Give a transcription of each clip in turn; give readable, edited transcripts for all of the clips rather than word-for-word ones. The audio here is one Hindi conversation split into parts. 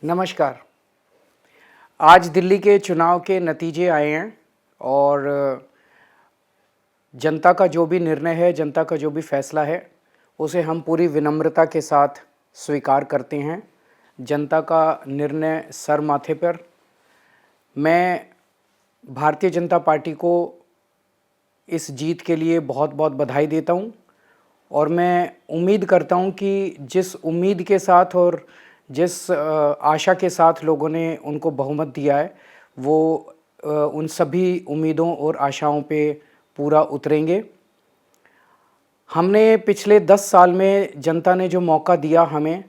नमस्कार। आज दिल्ली के चुनाव के नतीजे आए हैं और जनता का जो भी निर्णय है, जनता का जो भी फैसला है, उसे हम पूरी विनम्रता के साथ स्वीकार करते हैं। जनता का निर्णय सर माथे पर। मैं भारतीय जनता पार्टी को इस जीत के लिए बहुत-बहुत बधाई देता हूं और मैं उम्मीद करता हूं कि जिस उम्मीद के साथ और जिस आशा के साथ लोगों ने उनको बहुमत दिया है, वो उन सभी उम्मीदों और आशाओं पे पूरा उतरेंगे। हमने पिछले 10 साल में जनता ने जो मौका दिया हमें,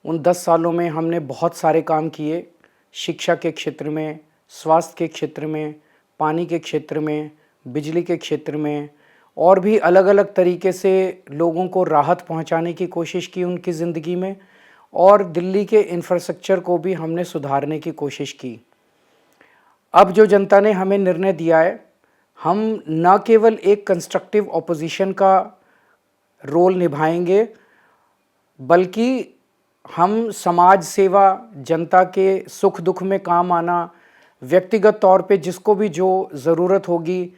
उन 10 सालों में हमने बहुत सारे काम किए। शिक्षा के क्षेत्र में, स्वास्थ्य के क्षेत्र में, पानी के क्षेत्र में, बिजली के क्षेत्र में और भी अलग-अलग तरीके से लोगों को राहत पहुंचाने की कोशिश की उनकी ज़िंदगी में और दिल्ली के इंफ्रास्ट्रक्चर को भी हमने सुधारने की कोशिश की। अब जो जनता ने हमें निर्णय दिया है, हम न केवल एक कंस्ट्रक्टिव ऑपोजिशन का रोल निभाएंगे, बल्कि हम समाज सेवा, जनता के सुख दुख में काम आना, व्यक्तिगत तौर पे जिसको भी जो ज़रूरत होगी,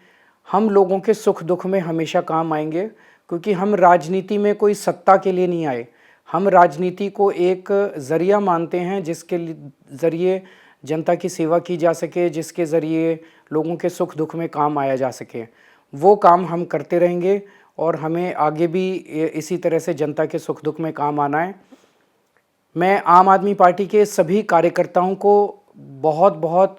हम लोगों के सुख दुख में हमेशा काम आएंगे, क्योंकि हम राजनीति में कोई सत्ता के लिए नहीं आए। हम राजनीति को एक ज़रिया मानते हैं जिसके ज़रिए जनता की सेवा की जा सके, जिसके ज़रिए लोगों के सुख दुख में काम आया जा सके। वो काम हम करते रहेंगे और हमें आगे भी इसी तरह से जनता के सुख दुख में काम आना है। मैं आम आदमी पार्टी के सभी कार्यकर्ताओं को बहुत-बहुत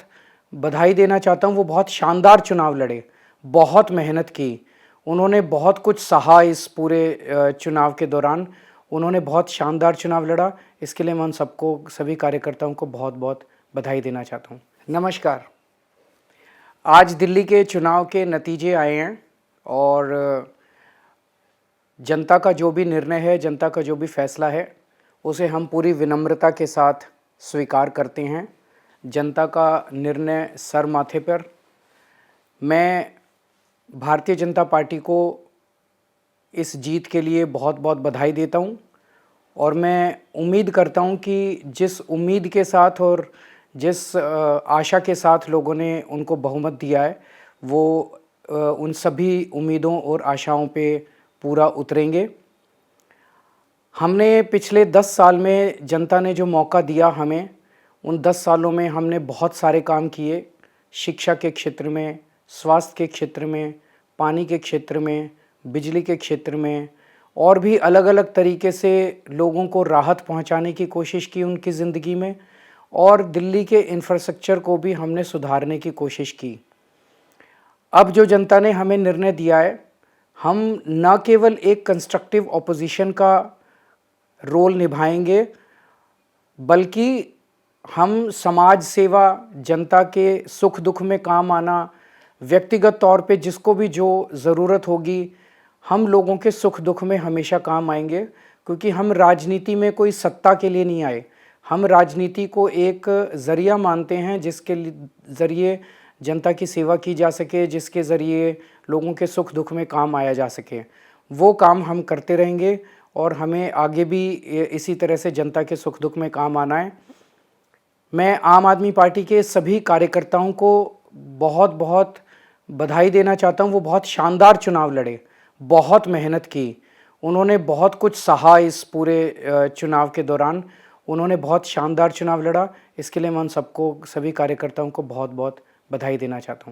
बधाई देना चाहता हूँ। वो बहुत शानदार चुनाव लड़े, बहुत मेहनत की, उन्होंने बहुत कुछ सहा इस पूरे चुनाव के दौरान। उन्होंने बहुत शानदार चुनाव लड़ा, इसके लिए मैं उन सबको, सभी कार्यकर्ताओं को बहुत-बहुत बधाई देना चाहता हूँ। नमस्कार। आज दिल्ली के चुनाव के नतीजे आए हैं और जनता का जो भी निर्णय है, जनता का जो भी फैसला है, उसे हम पूरी विनम्रता के साथ स्वीकार करते हैं। जनता का निर्णय सर माथे पर। मैं भारतीय जनता पार्टी को इस जीत के लिए बहुत-बहुत बधाई देता हूं और मैं उम्मीद करता हूं कि जिस उम्मीद के साथ और जिस आशा के साथ लोगों ने उनको बहुमत दिया है, वो उन सभी उम्मीदों और आशाओं पे पूरा उतरेंगे। हमने पिछले 10 साल में जनता ने जो मौका दिया हमें, उन 10 सालों में हमने बहुत सारे काम किए। शिक्षा के क्षेत्र में, स्वास्थ्य के क्षेत्र में, पानी के क्षेत्र में, बिजली के क्षेत्र में और भी अलग-अलग तरीके से लोगों को राहत पहुंचाने की कोशिश की उनकी ज़िंदगी में और दिल्ली के इंफ्रास्ट्रक्चर को भी हमने सुधारने की कोशिश की। अब जो जनता ने हमें निर्णय दिया है, हम न केवल एक कंस्ट्रक्टिव ऑपोजिशन का रोल निभाएंगे, बल्कि हम समाज सेवा, जनता के सुख दुख में काम आना, व्यक्तिगत तौर पे जिसको भी जो ज़रूरत होगी, हम लोगों के सुख दुख में हमेशा काम आएंगे, क्योंकि हम राजनीति में कोई सत्ता के लिए नहीं आए। हम राजनीति को एक ज़रिया मानते हैं जिसके ज़रिए जनता की सेवा की जा सके, जिसके ज़रिए लोगों के सुख दुख में काम आया जा सके। वो काम हम करते रहेंगे और हमें आगे भी इसी तरह से जनता के सुख दुख में काम आना है। मैं आम आदमी पार्टी के सभी कार्यकर्ताओं को बहुत-बहुत बधाई देना चाहता हूँ। वो बहुत शानदार चुनाव लड़े, बहुत मेहनत की, उन्होंने बहुत कुछ सहा इस पूरे चुनाव के दौरान। उन्होंने बहुत शानदार चुनाव लड़ा, इसके लिए मैं उन सबको, सभी कार्यकर्ताओं को बहुत-बहुत बधाई देना चाहता हूँ।